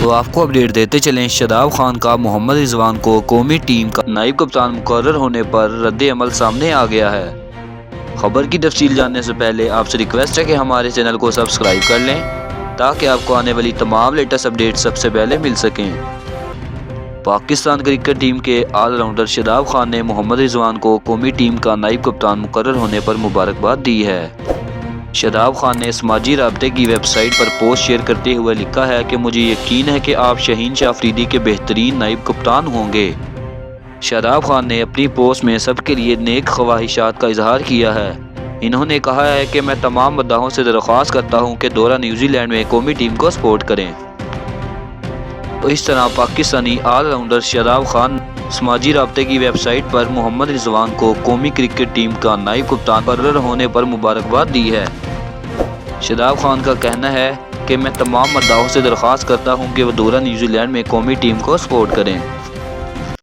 تو آپ کو اپڈیٹ دیتے چلیں، شاداب خان کا محمد رضوان کو قومی ٹیم کا نائب کپتان مقرر ہونے پر رد عمل سامنے آ گیا ہے۔ خبر کی تفصیل جاننے سے پہلے آپ سے ریکویسٹ ہے کہ ہمارے چینل کو سبسکرائب کر لیں تاکہ آپ کو آنے والی تمام لیٹسٹ اپڈیٹ سب سے پہلے مل سکیں۔ پاکستان کرکٹ ٹیم کے آل راؤنڈر شاداب خان نے محمد رضوان کو قومی ٹیم کا نائب کپتان مقرر ہونے پر مبارکباد دی ہے۔ شاداب خان نے سماجی رابطے کی ویب سائٹ پر پوسٹ شیئر کرتے ہوئے لکھا ہے کہ مجھے یقین ہے کہ آپ شاہین شاہ افریدی کے بہترین نائب کپتان ہوں گے۔ شاداب خان نے اپنی پوسٹ میں سب کے لیے نیک خواہشات کا اظہار کیا ہے۔ انہوں نے کہا ہے کہ میں تمام مداحوں سے درخواست کرتا ہوں کہ دورہ نیوزی لینڈ میں قومی ٹیم کو سپورٹ کریں۔ تو اس طرح پاکستانی آل راؤنڈر شاداب خان سماجی رابطے کی ویب سائٹ پر محمد رضوان کو قومی کرکٹ ٹیم کا نائب کپتان مقرر ہونے پر مبارکباد دی ہے۔ شاداب خان کا کہنا ہے کہ میں تمام مداحوں سے درخواست کرتا ہوں کہ وہ دورہ نیوزی لینڈ میں قومی ٹیم کو سپورٹ کریں۔